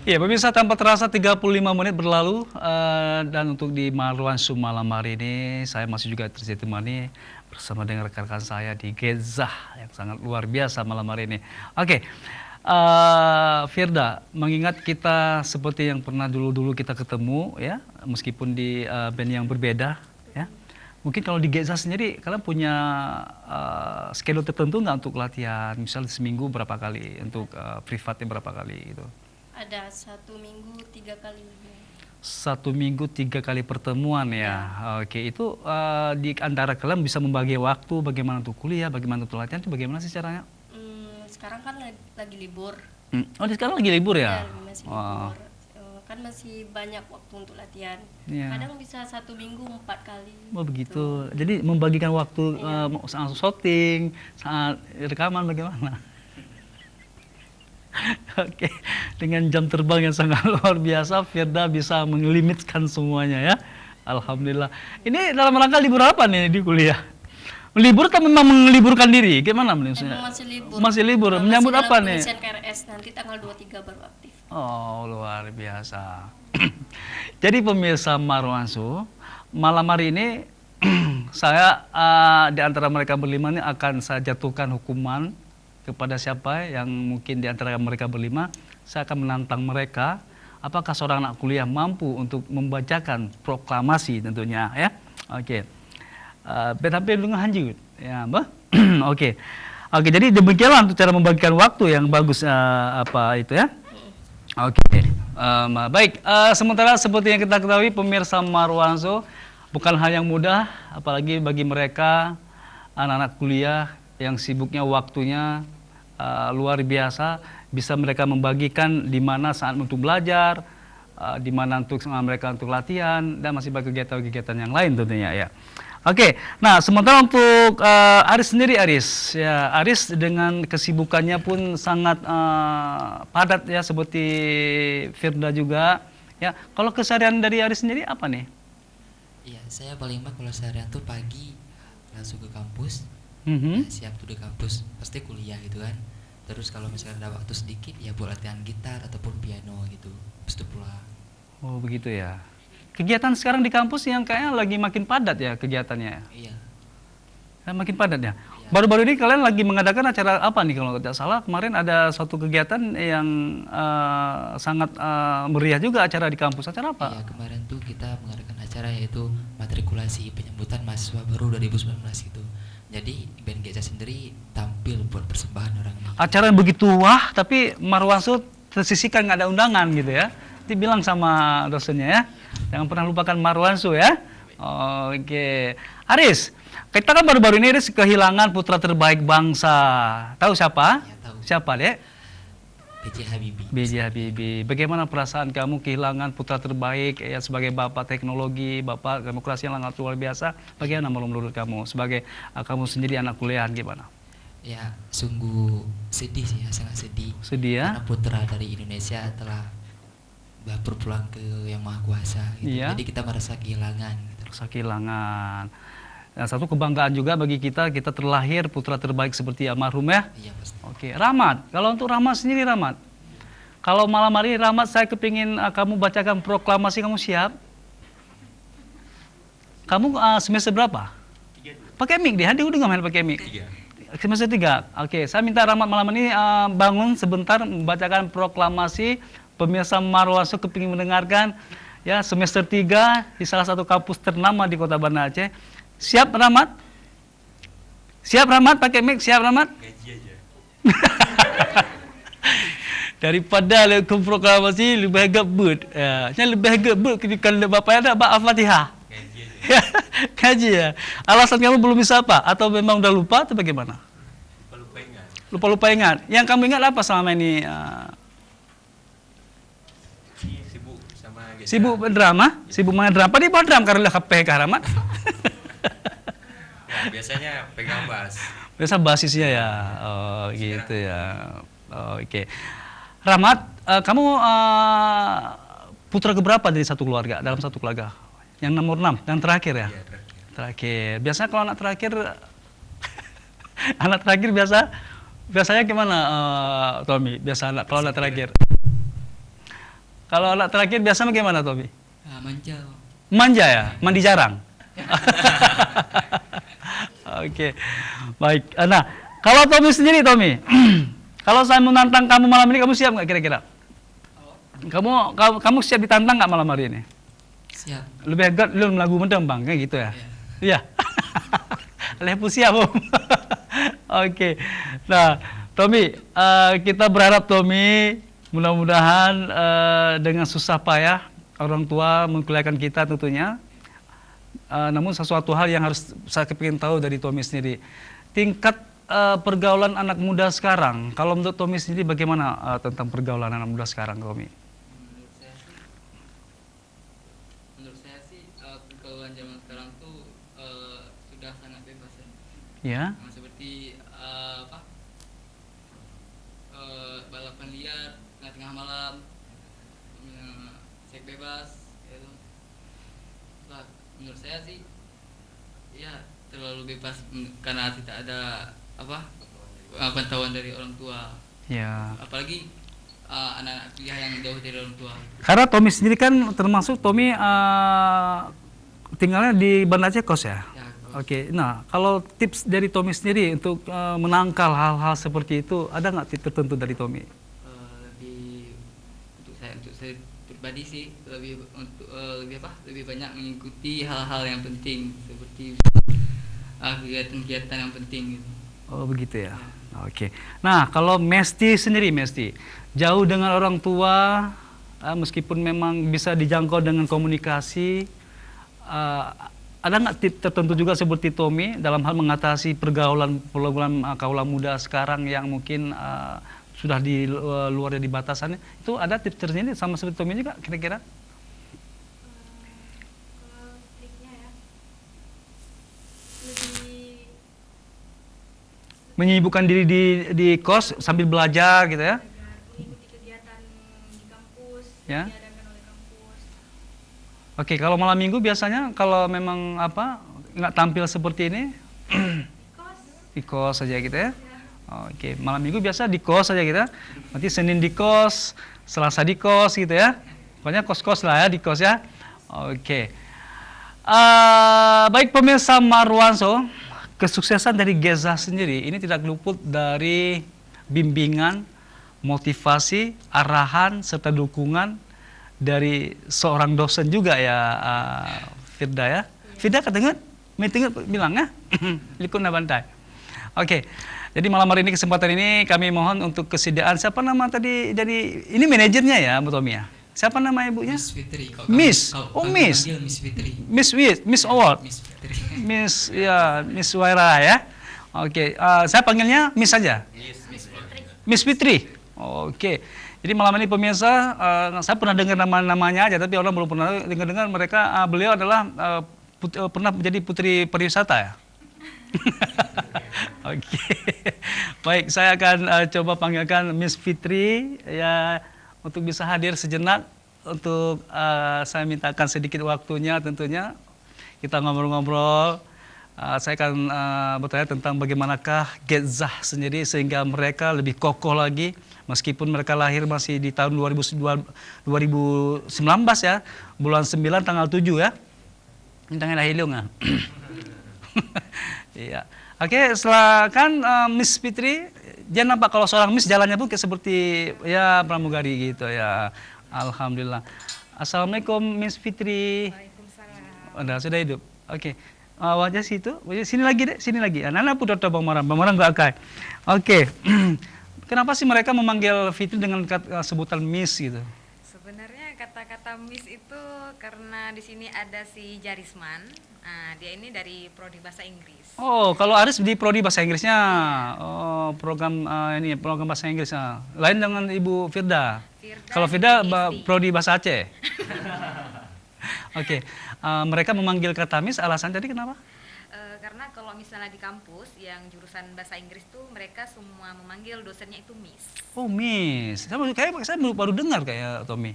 Ya, pemirsa, tanpa terasa 35 menit berlalu dan untuk di Marwansu malam hari ini saya masih juga ditemani bersama dengan rekan-rekan saya di Gezah yang sangat luar biasa malam hari ini. Oke, Firda, mengingat kita seperti yang pernah dulu-dulu kita ketemu ya, meskipun di band yang berbeda ya. Mungkin kalau di Gezah sendiri kalian punya schedule tertentu nggak untuk latihan? Misalnya seminggu berapa kali, untuk privatnya berapa kali gitu? Ada 1 minggu 3 kali. 1 minggu 3 kali pertemuan ya. Oke, itu di antara kalian bisa membagi waktu bagaimana untuk kuliah, bagaimana untuk latihan, itu bagaimana sih caranya? Sekarang kan lagi libur. Oh, sekarang lagi libur ya? Ya, masih libur. Kan masih banyak waktu untuk latihan. Ya. Kadang bisa 1 minggu 4 kali. Oh begitu. Jadi membagikan waktu saat syuting, saat rekaman bagaimana? Oke, dengan jam terbang yang sangat luar biasa, Firda bisa mengelimitkan semuanya ya. Alhamdulillah. Ini dalam rangka libur apa nih di kuliah? Libur atau memang meliburkan diri? Gimana maksudnya? Masih libur. Masih libur. Menyambut apa nih? Pengisian KRS nanti tanggal 23 baru aktif. Oh, luar biasa. Jadi pemirsa Marwansu, malam hari ini saya di antara mereka berlima ini akan saya jatuhkan hukuman kepada siapa yang mungkin di antara mereka berlima. Saya akan menantang mereka, apakah seorang anak kuliah mampu untuk membacakan proklamasi tentunya ya. Oke. Betape dengan hanjut ya, Mbak. Oke. Oke, jadi demikianlah untuk cara membagikan waktu yang bagus apa itu ya. Oke. Baik, sementara seperti yang kita ketahui pemirsa Marwansu, bukan hal yang mudah apalagi bagi mereka anak-anak kuliah yang sibuknya waktunya luar biasa, bisa mereka membagikan di mana saat untuk belajar, di mana untuk mereka untuk latihan, dan masih bagi kegiatan-kegiatan yang lain tentunya ya. Oke, nah sementara untuk Aris sendiri, Aris dengan kesibukannya pun sangat padat ya, seperti Firda juga ya. Kalau keseharian dari Aris sendiri apa nih? Iya, saya paling mah kalau seharian tuh pagi langsung ke kampus, siap tuh di kampus, pasti kuliah gitu kan. Terus kalau misalnya ada waktu sedikit ya buat latihan gitar ataupun piano gitu, habis itu pulang. Oh begitu ya. Kegiatan sekarang di kampus yang kayaknya lagi makin padat ya kegiatannya. Iya. Makin padat ya. Baru-baru ini kalian lagi mengadakan acara apa nih kalau tidak salah? Kemarin ada suatu kegiatan yang sangat meriah juga acara di kampus. Acara apa? Iya, kemarin tuh kita mengadakan acara yaitu matrikulasi penyambutan mahasiswa baru 2019 gitu. Jadi band Gezah sendiri tampil buat persembahan orang ini. Acara yang begitu wah, tapi Marwansu tersisihkan nggak ada undangan gitu ya. Nanti bilang sama dosennya ya, jangan pernah lupakan Marwansu ya. Oke, Aris, kita kan baru-baru ini Aris kehilangan putra terbaik bangsa. Tahu siapa? Ya, tahu. Siapa dek? B.J. Habibie. B.J. Habibie. Bagaimana perasaan kamu kehilangan putra terbaik ya, sebagai bapak teknologi, bapak demokrasi yang sangat luar biasa? Bagaimana menurut kamu sebagai kamu sendiri anak kuliah gimana? Ya, sungguh sedih sih ya, sangat sedih. Sedih ya? Karena putra dari Indonesia telah berpulang ke Yang Maha Kuasa gitu. Iya. Jadi kita merasa kehilangan gitu. Merasa kehilangan. Nah, satu kebanggaan juga bagi kita terlahir putra terbaik seperti almarhum ya. Iya, pasti. Oke, Rahmat. Kalau untuk Rahmat sendiri, Rahmat, kalau malam hari Rahmat saya kepingin kamu bacakan proklamasi, kamu siap? Kamu semester berapa? 3. Pakai mic dia, udah nggak main pakai mic. 3. Semester 3. Oke, saya minta Rahmat malam ini bangun sebentar membacakan proklamasi. Pemirsa Marwansu kepingin mendengarkan ya, semester 3 di salah satu kampus ternama di Kota Banda Aceh. Siap Rahmat? Siap Rahmat pakai mic? Siap Rahmat? Gaji aja. Daripada ke proklamasi lebih agak bird. Ya, lebih agak bird kalau bapaknya ada bak Al-Fatihah. Gaji aja. Gaji ya. Alasan kamu belum bisa apa? Atau memang udah lupa atau bagaimana? Lupa ingat. Lupa ingat. Yang kamu ingat apa selama ini? Sibuk sama Gezah. Sibuk berdrama? Sibuk main drama. Dia buat drama karena KPK Rahmat. Ya, biasanya pegang bass. Biasa basisnya ya. Oh, gitu ya. Oh, oke. Rahmat, kamu putra keberapa dari satu keluarga, dalam satu keluarga? Yang nomor 6, yang terakhir ya? Iya, terakhir. Terakhir. Biasanya kalau anak terakhir anak terakhir biasanya gimana, Tommy? Biasa kalau anak terakhir. Kalau anak terakhir biasa bagaimana, Tommy? Manja. Manja ya? Mandi jarang? Oke, baik. Nah, kalau Tommy sendiri, Tommy, kalau saya menantang kamu malam ini, kamu siap nggak kira-kira? Kamu siap ditantang nggak malam hari ini? Siap. Lebih agak lu lagu mendem bang, kayak gitu ya? Iya. Lepu siap om. Oke. Nah, Tommy, kita berharap Tommy mudah-mudahan dengan susah payah orang tua mengkuliahkan kita tentunya. Namun sesuatu hal yang harus saya kepingin tahu dari Tommy sendiri, tingkat pergaulan anak muda sekarang. Kalau menurut Tommy sendiri bagaimana tentang pergaulan anak muda sekarang, Tommy? Menurut saya sih pergaulan zaman sekarang tuh sudah sangat bebas ya. Ya. Seperti balapan liar tengah-tengah malam, seks bebas, gitu. Nah, menurut saya sih, ya terlalu bebas karena tidak ada pantauan dari orang tua. Ya. Apalagi anak-anak kuliah yang jauh dari orang tua. Karena Tommy sendiri kan termasuk Tommy tinggalnya di Banda Aceh kos ya. Ya, Oke. Nah, kalau tips dari Tommy sendiri untuk menangkal hal-hal seperti itu, ada nggak tips tertentu dari Tommy? untuk saya pribadi sih lebih banyak mengikuti hal-hal yang penting seperti kegiatan-kegiatan yang penting gitu. Oh begitu ya. Oke. Nah kalau Mesti sendiri, Mesti jauh dengan orang tua, meskipun memang bisa dijangkau dengan komunikasi, ada nggak tips tertentu juga seperti Tommy dalam hal mengatasi pergaulan kaula muda sekarang yang mungkin sudah di luar dari batasannya? Itu ada tips tersendiri sama seperti Tommy juga kira-kira? Kalau triknya ya, lebih Menyibukkan diri di kos sambil belajar gitu ya? mengikuti kegiatan di kampus, Ya. diadakan oleh kampus. Oke, kalau malam minggu biasanya kalau memang nggak tampil seperti ini Kos, di kos saja gitu ya? Oke, malam minggu biasa di kos saja kita. Nanti Senin di kos, Selasa di kos gitu ya. Pokoknya kos-kos lah ya di kos ya. Oke. Baik pemirsa Marwanso, kesuksesan dari Geza sendiri ini tidak luput dari bimbingan, motivasi, arahan serta dukungan dari seorang dosen juga ya, Firda ya. Firda kedengar? Meeting bilang ya? Likun Nabantai. Oke. Jadi malam hari ini kesempatan ini kami mohon untuk kesediaan. Siapa nama tadi dari ini manajernya ya, Bu Tommy ya? Siapa nama ibunya? Miss Fitri. Miss. Oh, Miss. Miss Fitri. Miss Award. Miss Fitri. Miss Waira ya. Oke, saya panggilnya Miss saja. Miss Fitri. Oke. Jadi malam ini pemirsa, saya pernah dengar namanya aja, tapi orang belum pernah dengar mereka. Beliau adalah pernah menjadi putri pariwisata ya. Oke. Baik, saya akan coba panggilkan Miss Fitri ya untuk bisa hadir sejenak untuk saya mintakan sedikit waktunya tentunya. Kita ngobrol-ngobrol. Saya akan bertanya tentang bagaimanakah Geza sendiri sehingga mereka lebih kokoh lagi meskipun mereka lahir masih di tahun 2019 ya, bulan 9 tanggal 7 ya. Tanggal hilung ya. Iya. Oke, silakan Miss Fitri. Jangan nampak kalau seorang Miss jalannya pun kayak seperti ya pramugari gitu ya. Alhamdulillah. Assalamualaikum Miss Fitri. Waalaikumsalam. Sudah hidup. Oke. Wajah situ, sini lagi deh, sini lagi. Anak-anak pun udah Bang Maram gak akai. Oke. Kenapa sih mereka memanggil Fitri dengan sebutan Miss gitu? Sebenarnya kata-kata Miss itu karena di sini ada si Jarisman. Nah, dia ini dari prodi bahasa Inggris. Oh, kalau Aris di prodi bahasa Inggrisnya. Oh, program ini program bahasa Inggris. Lain dengan Ibu Firda. Kalau Firda prodi bahasa Aceh. Oke. Mereka memanggil kata Miss alasan tadi kenapa? Karena kalau misalnya di kampus yang jurusan bahasa Inggris tuh mereka semua memanggil dosennya itu Miss. Oh, Miss. Saya baru dengar kayak Tommy.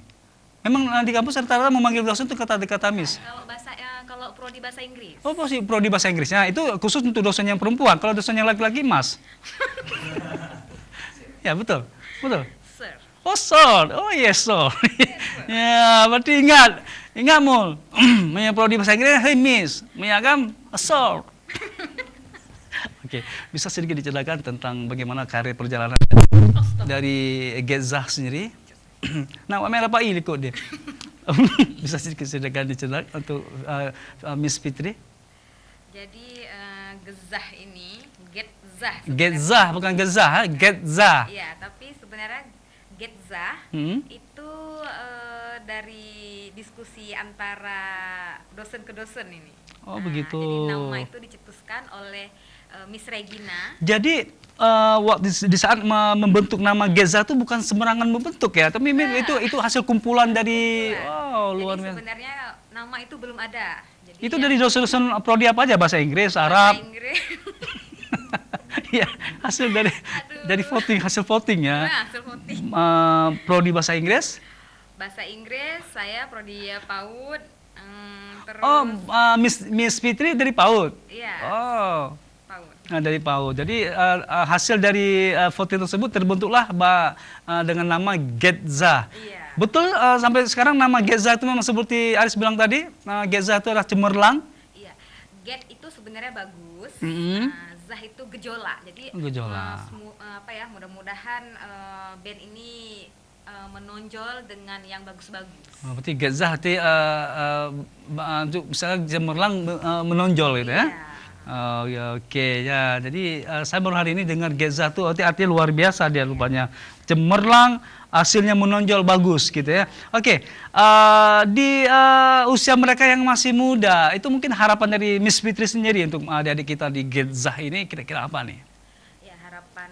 Memang di kampus rata-rata memanggil dosen itu kata Miss. Kalau prodi bahasa Inggris. Oh, pasti prodi bahasa Inggrisnya itu khusus untuk dosen yang perempuan. Kalau dosen yang laki-laki, Mas. Ya, betul. Betul. Sir. Oh, sold. Oh, yes, sold. Ya, berarti ingat Mul. Punya prodi bahasa Inggris, hey Miss, punya kan sold. Oke, bisa sedikit diceritakan tentang bagaimana karir perjalanan dari Getzah sendiri? Nah, apa ikut dia? Bisa sedikit diceritakan untuk Miss Fitri? Jadi gezah ini, getzah. Getzah, bukan Gezah, Getzah. Iya, tapi sebenarnya getzah itu dari diskusi antara dosen ke dosen ini. Oh, begitu. Jadi nama itu dicetuskan oleh Miss Regina. Jadi di saat membentuk nama Getzah itu bukan sembarangan membentuk ya, tapi itu hasil kumpulan dari luar Jadi biasa. sebenarnya nama itu belum ada. Jadi Itu dari dosen-dosen prodi apa aja? Bahasa Inggris, Arab. bahasa Inggris. Iya, hasil dari voting, hasil voting ya. Nah, hasil voting. Prodi bahasa Inggris. Bahasa Inggris saya prodi PAUD. Terus Miss Fitri dari PAUD. iya, Oh. PAUD. Nah, dari PAUD. Jadi hasil dari voting tersebut terbentuklah dengan nama Getzah. Iya. Betul sampai sekarang nama Getzah itu memang seperti Aris bilang tadi, Getzah itu adalah cemerlang. Iya. Get itu sebenarnya bagus. Mm-hmm. Zah itu gejolak. Jadi Gejolak. mudah-mudahan band ini menonjol dengan yang bagus-bagus. Oh, berarti Getzah arti misalnya cemerlang menonjol gitu ya. Iya. Oh ya, oke ya. Jadi saya baru hari ini dengar Getzah itu artinya luar biasa dia rupanya. Cemerlang, hasilnya menonjol bagus gitu ya. Oke, di usia mereka yang masih muda, itu mungkin harapan dari Miss Fitri sendiri untuk adik-adik kita di Getzah ini kira-kira apa nih? Ya, harapan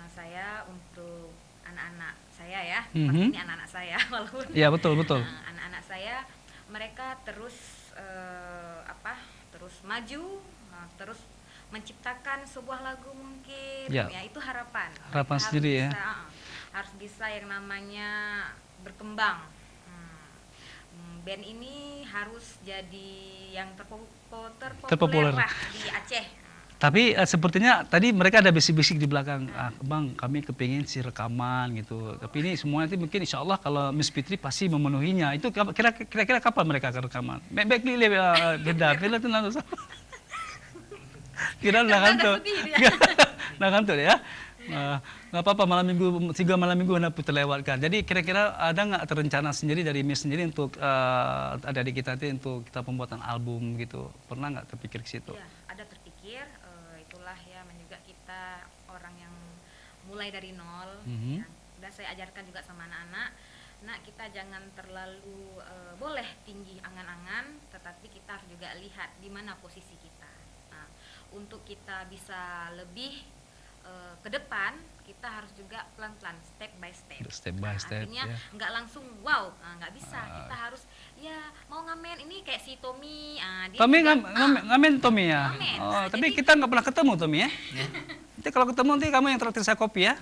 saya untuk anak-anak saya ya, Mhm. pasti ini anak-anak saya walaupun Ya betul betul. anak-anak saya mereka terus terus maju, terus menciptakan sebuah lagu mungkin, Ya. itu harapan. Harapan Mereka sendiri ya. harus bisa yang namanya berkembang. Band ini harus jadi yang terpopuler Terpopuler. lah di Aceh. Tapi sepertinya tadi mereka ada bisik-bisik di belakang, Bang, kami kepingin si rekaman gitu. Tapi ini semuanya nanti mungkin insya Allah kalau Miss Fitri pasti memenuhinya. Itu kira-kira kapan mereka akan rekaman? Baik beda itu nanti. Kira udah kantor. Udah kantor ya. Nggak apa-apa, malam minggu 3 malam minggu nanti terlewatkan. Jadi kira-kira ada nggak terencana sendiri dari Miss sendiri untuk adik-adik kita nanti untuk kita pembuatan album gitu? Pernah nggak terpikir ke situ? Ya, ada terpikir, itulah ya juga kita orang yang mulai dari nol. Mhm. Ya. Dan saya ajarkan juga sama anak-anak, nah kita jangan terlalu boleh tinggi angan-angan, tetapi kita harus juga lihat di mana posisi kita. Nah, untuk kita bisa lebih ke depan, kita harus juga pelan-pelan, step by step. Step by step, Artinya ya. nggak langsung wow, nggak bisa. Kita harus ya mau ngamen ini kayak si Tommy. Dia Tommy juga- ngamen Tommy ya. Ngamen. Oh, Nah, tapi jadi- kita nggak pernah ketemu Tommy ya. Nanti kalau ketemu nanti kamu yang traktir saya kopi ya.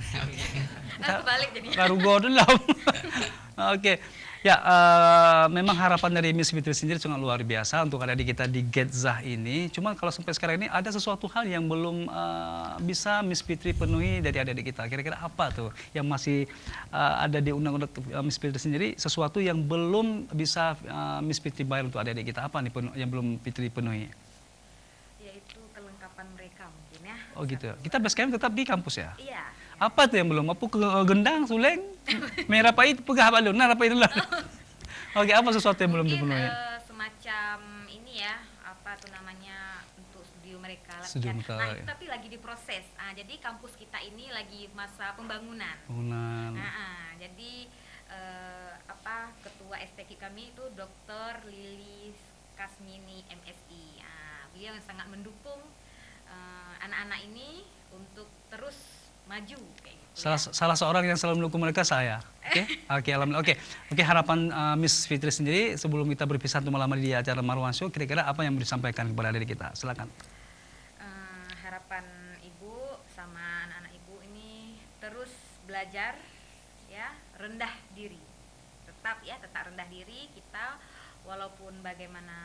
kebalik jadi. Karugo dulu. Oke. Ya, memang harapan dari Miss Fitri sendiri sangat luar biasa untuk adik kita di Getzah ini. Cuma kalau sampai sekarang ini ada sesuatu hal yang belum bisa Miss Fitri penuhi dari adik-adik kita. Kira-kira apa tuh yang masih ada di undang-undang Miss Fitri sendiri? Sesuatu yang belum bisa Miss Fitri bayar untuk adik-adik kita. Apa nih yang belum Fitri penuhi? Yaitu kelengkapan mereka mungkin ya. Oh gitu. Kita base camp tetap di kampus ya? Iya. Apa tuh yang belum? Apa gendang, suleng, merah pahit, pegah balun, nah apa itu lah. Oke, apa sesuatu yang belum Mungkin dipenuhi? semacam ini ya, apa tuh namanya untuk studio mereka Studio latihan. mereka, Nah, itu ya. tapi lagi diproses. Jadi kampus kita ini lagi masa pembangunan. Bangunan. Jadi ketua STQ kami itu Dr. Lilis Kasmini MSI. Beliau yang sangat mendukung anak-anak ini untuk terus maju kayak gitu. Salah seorang yang selalu mendukung mereka saya. Oke, alhamdulillah. Oke, harapan Miss Fitri sendiri sebelum kita berpisah untuk malam hari di acara Marwan Show, kira-kira apa yang mau disampaikan kepada adik kita? Silakan. Harapan ibu sama anak-anak ibu ini terus belajar ya, rendah diri. Tetap rendah diri kita walaupun bagaimana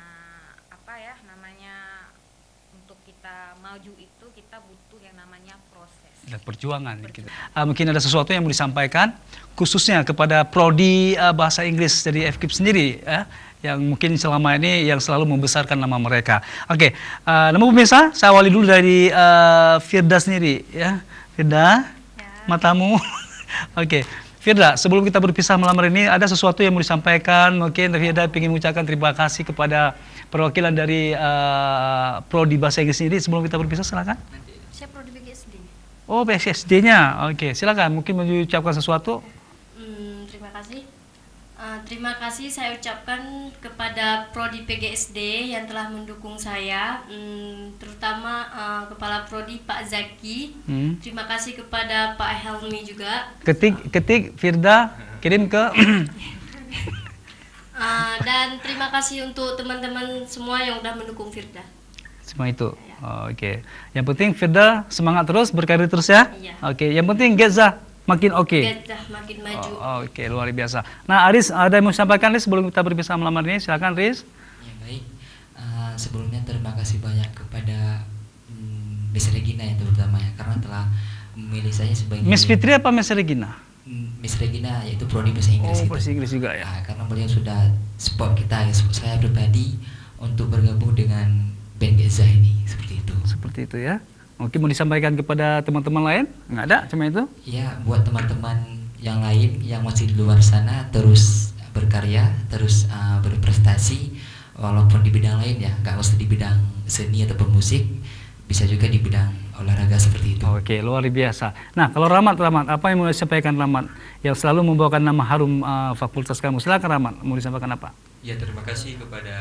untuk kita maju itu kita butuh yang namanya proses. Dan perjuangan. Gitu. Mungkin ada sesuatu yang mau disampaikan khususnya kepada prodi bahasa Inggris dari FKIP sendiri yang mungkin selama ini yang selalu membesarkan nama mereka. Oke, nama pemirsa saya awali dulu dari Firda sendiri ya. Firda, matamu. Oke. Firda, sebelum kita berpisah malam hari ini ada sesuatu yang mau disampaikan. Mungkin Firda ingin mengucapkan terima kasih kepada perwakilan dari prodi bahasa Inggris sendiri. Sebelum kita berpisah silakan. Saya prodi BGSD. Oh, BSSD-nya. Oke, silakan. Mungkin mengucapkan sesuatu. Terima kasih. Terima kasih saya ucapkan kepada prodi PGSD yang telah mendukung saya, terutama Kepala Prodi Pak Zaki. Terima kasih kepada Pak Helmi juga. Ketik Firda kirim ke Dan terima kasih untuk teman-teman semua yang udah mendukung Firda. semua itu. Oke. Yang penting Firda semangat terus, berkarir terus ya. Iya. Oke. Yang penting Getza makin oke. Getza makin maju. Oke, luar biasa. Nah, Aris ada yang mau sampaikan Aris sebelum kita berpisah malam hari ini? Silakan Aris. Ya baik. Sebelumnya terima kasih banyak kepada Miss Regina yang terutama ya, karena telah memilih saya sebagai Miss Fitri apa Miss Regina? Miss Regina, yaitu prodi bahasa Inggris. Oh, bahasa Inggris juga ya. Karena beliau sudah support kita, ya, support saya pribadi untuk bergabung dengan band Getza ini, seperti itu. Seperti itu ya. Mungkin mau disampaikan kepada teman-teman lain? Nggak ada, cuma itu? Ya, buat teman-teman yang lain yang masih di luar sana, terus berkarya, terus berprestasi, walaupun di bidang lain ya, nggak mesti di bidang seni ataupun musik, bisa juga di bidang olahraga seperti itu. Oke, luar biasa. Nah, kalau Rahmat, apa yang mau disampaikan Rahmat? Yang selalu membawakan nama harum fakultas kamu. Silakan Rahmat, mau disampaikan apa? Ya, terima kasih kepada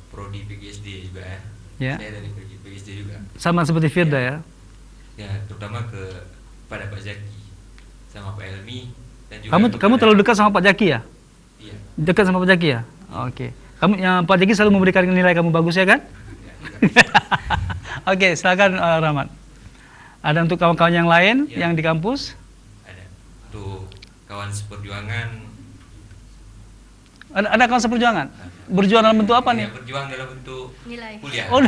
prodi PGSD juga ya. Ya. Saya dari PGSD juga. Sama seperti Firda ya. Ya, terutama kepada Pak Zaki sama Pak Elmi dan juga Kamu terlalu dekat sama Pak Jaki ya? Iya. Dekat sama Pak Jaki ya? Oke. Pak Jaki selalu memberikan nilai kamu bagus ya kan? Oke, silakan Rahmat. Ada untuk kawan-kawan yang lain Ya. yang di kampus? Ada untuk kawan seperjuangan. Ada kawan seperjuangan? Berjuang dalam bentuk apa nih? Ya, berjuang dalam bentuk Nilai. kuliah. Oh,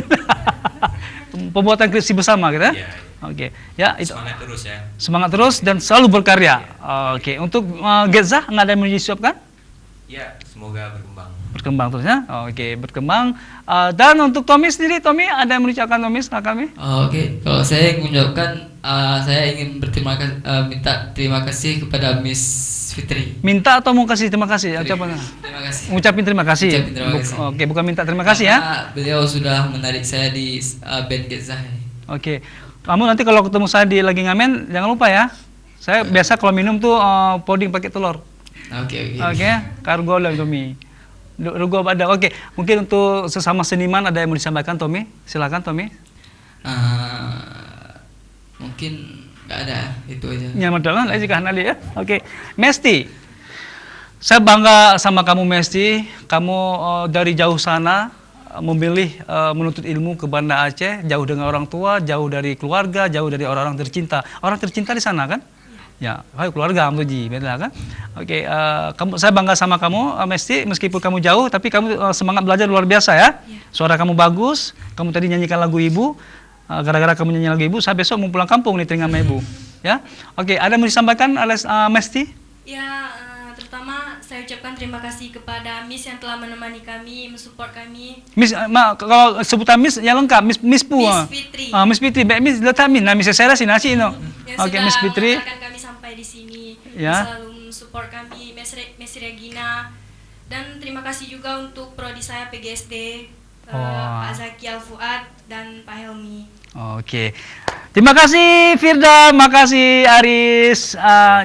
pembuatan skripsi bersama gitu ya? Iya, iya. Oke, ya itu. Semangat terus ya. Semangat terus dan selalu berkarya. Oke, untuk Getza nggak ada yang mau disiapkan? Ya, semoga berkembang. Berkembang terus ya. Oke, berkembang. Dan untuk Tommy sendiri, Tommy ada yang mengucapkan Tommy setelah kami? Oke, kalau saya mengucapkan saya ingin minta terima kasih kepada Miss Fitri. Minta atau mau kasih terima kasih? Ucapan. Terima kasih. Ngucapin terima kasih. Ucapin terima kasih. Oke, bukan minta terima kasih ya. Karena beliau sudah menarik saya di band Getza ini. Oke. Kamu nanti kalau ketemu saya di lagi ngamen, jangan lupa ya. Saya biasa kalau minum tuh puding pakai telur. Oke. Oke, kargo lah Tommy. Rugo ada. Oke, mungkin untuk sesama seniman ada yang mau disampaikan Tommy? Silakan Tommy. Mungkin nggak ada, itu aja. Ya, madahlah lah jika Hanali ya. Oke. Mesti. Saya bangga sama kamu Mesti. Kamu dari jauh sana memilih menuntut ilmu ke Banda Aceh, jauh dengan orang tua, jauh dari keluarga, jauh dari orang-orang tercinta. Orang tercinta di sana kan? Ya, keluarga Amroji, benar kan? Oke, saya bangga sama kamu, Mesti, meskipun kamu jauh, tapi kamu semangat belajar luar biasa ya. Suara kamu bagus, kamu tadi nyanyikan lagu ibu, gara-gara kamu nyanyi lagu ibu, saya besok mau pulang kampung nih teringat sama ibu. Ya, oke, ada yang mau disampaikan Mesti? Ya, terutama saya ucapkan terima kasih kepada Miss yang telah menemani kami, mensupport kami. Miss, kalau sebutan Miss yang lengkap, Miss Pu. Miss Fitri. Miss Fitri, baik Miss letak Miss, nah Miss saya sih nasi no. Yang Oke, sudah Miss Fitri. mengantarkan kami sampai di sini, Ya. selalu support kami, Miss Regina, dan terima kasih juga untuk prodi saya PGSD, Pak Zaki Al-Fuad dan Pak Helmi. Oke. Terima kasih Firda, makasih Aris.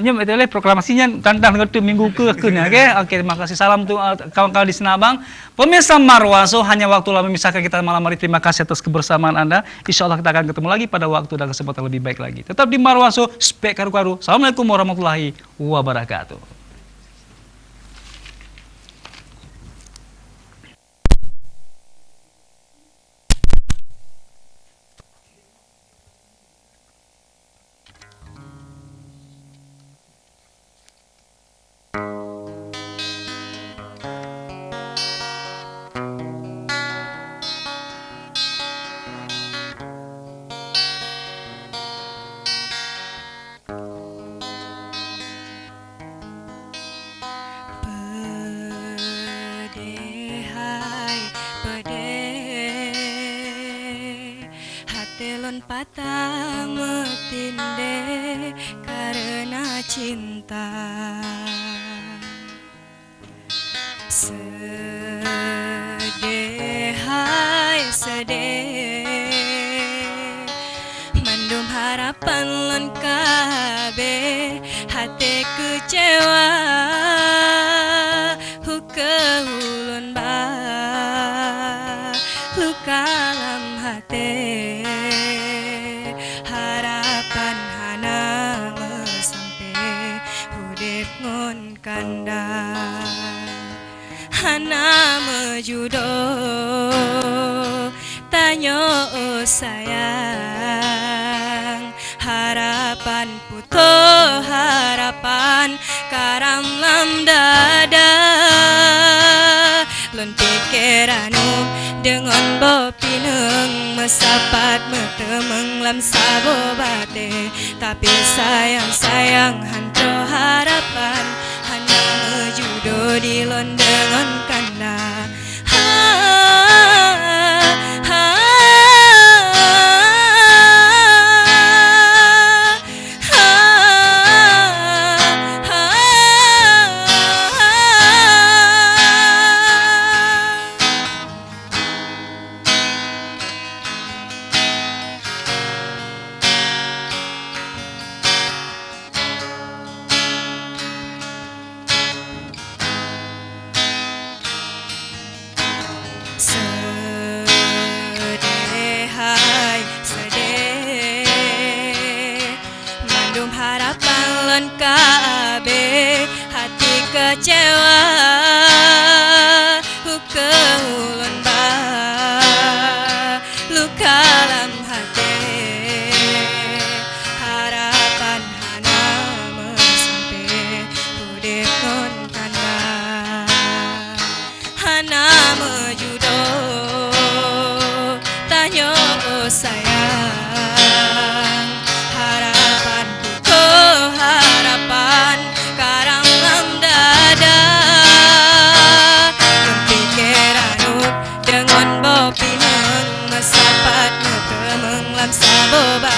Nyum itu le proklamasinya tantang ngerti minggu ke nih, oke? Oke, terima kasih. Salam untuk kawan-kawan di Senabang. Pemirsa Marwaso, hanya waktu lama memisahkan kita malam hari. Terima kasih atas kebersamaan Anda. Insya Allah kita akan ketemu lagi pada waktu dan kesempatan lebih baik lagi. Tetap di Marwaso, spek karu-karu. Assalamualaikum warahmatullahi wabarakatuh. ulun patah metinde karena cinta. Sedih hai sedih, mendung harapan lon kabe, hati kecewa huke ulun ba luka dalam hati, harapan hana sampai hudip ngon kanda, hana mejudo tanyo sayang, harapan puto harapan karam lam dada, lon pikiranu dengan bopineng mesapat metemeng lam sabo bate, tapi sayang hantro harapan hanya mejudo di lon dengan kanda. Sedih hai sedih, mandum harapan lon kabe, hati kecewa huke ulun ba luka lam hati, harapan hana sampai hudip kon kanda, hana mejudo tanyo sayang, harapan buko harapan karang lam dada, kepikiran dengan bopineng mesapat metemeng lam saboba,